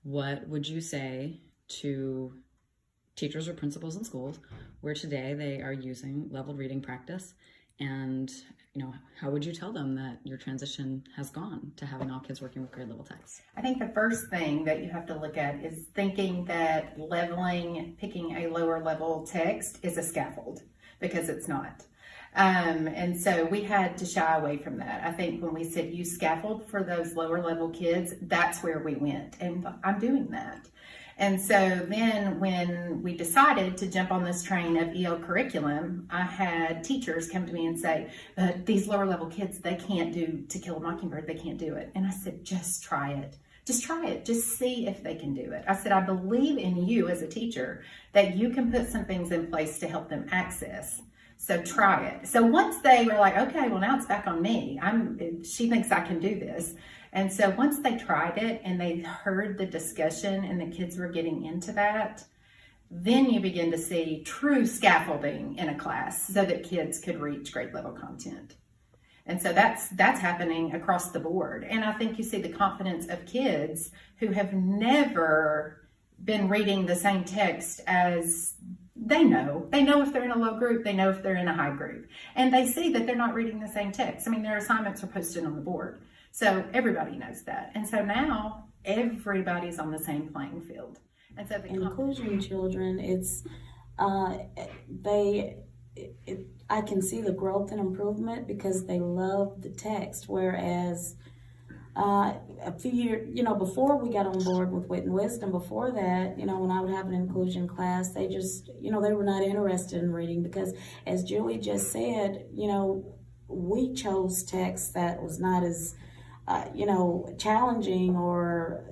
what would you say to teachers or principals in schools where today they are using leveled reading practice? And how would you tell them that your transition has gone to having all kids working with grade level text? I think the first thing that you have to look at is thinking that picking a lower level text is a scaffold, because it's not. And so we had to shy away from that. I think when we said use scaffold for those lower level kids, that's where we went. And I'm doing that. And so then when we decided to jump on this train of EL curriculum, I had teachers come to me and say, these lower level kids, they can't do To Kill a Mockingbird, they can't do it. And I said, just try it. Just try it. Just see if they can do it. I said, I believe in you as a teacher that you can put some things in place to help them access. So try it. So once they were like, okay, well now it's back on me. She thinks I can do this. And so once they tried it and they heard the discussion and the kids were getting into that, then you begin to see true scaffolding in a class so that kids could reach grade level content. And so that's happening across the board. And I think you see the confidence of kids who have never been reading the same text as they know. They know if they're in a low group, they know if they're in a high group. And they see that they're not reading the same text. I mean, their assignments are posted on the board. So everybody knows that. And so now everybody's on the same playing field. And so the inclusion children, I can see the growth and improvement because they love the text. Whereas a few years, before we got on board with Wit and Wisdom, before that, when I would have an inclusion class, they just, they were not interested in reading because, as Julie just said, we chose text that was not as challenging or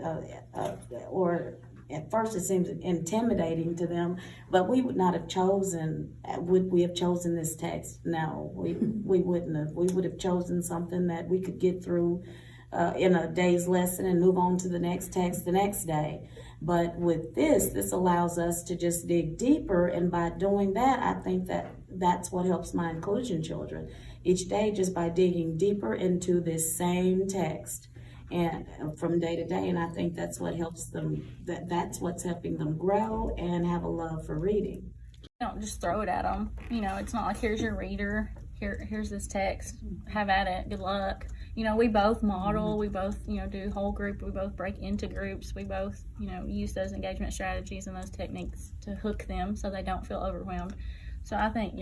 at first it seems intimidating to them, but we would not have chosen, would we have chosen this text? No, we wouldn't have. We would have chosen something that we could get through in a day's lesson and move on to the next text the next day. But with this allows us to just dig deeper, and by doing that, I think that's what helps my inclusion children each day, just by digging deeper into this same text and from day to day. And I think that's what helps them, that's what's helping them grow and have a love for reading. Don't just throw it at them. It's not like, here's your reader, here's this text, have at it, good luck. We both model, we both, do whole group, we both break into groups, we both, use those engagement strategies and those techniques to hook them so they don't feel overwhelmed. So I think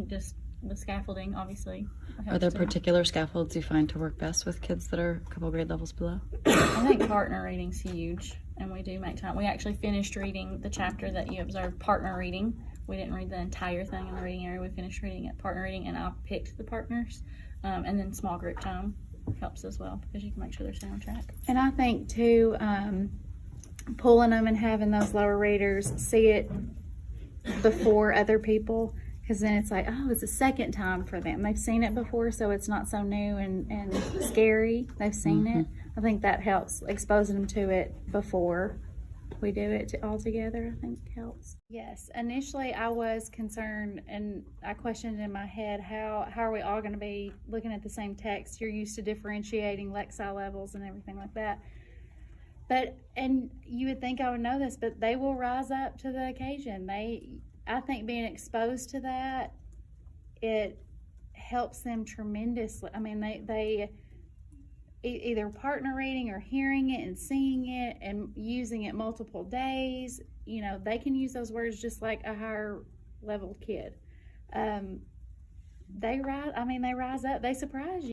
just the scaffolding, obviously. Are there particular scaffolds you find to work best with kids that are a couple grade levels below? I think partner reading's huge, and we do make time. We actually finished reading the chapter that you observed, partner reading. We didn't read the entire thing in the reading area. We finished reading it, partner reading, and I picked the partners. And then small group time helps as well because you can make sure they're staying on track. And I think too, pulling them and having those lower readers see it before other people, because then it's like, oh, it's a second time for them. They've seen it before, so it's not so new and scary. They've seen it. I think that helps. Exposing them to it before we do it all together, I think helps. Yes, initially I was concerned and I questioned in my head, how are we all going to be looking at the same text? You're used to differentiating Lexile levels and everything like that. And you would think I would know this, but they will rise up to the occasion. I think being exposed to that, it helps them tremendously. I mean, they either partner reading or hearing it and seeing it and using it multiple days, they can use those words just like a higher level kid. They rise up, they surprise you.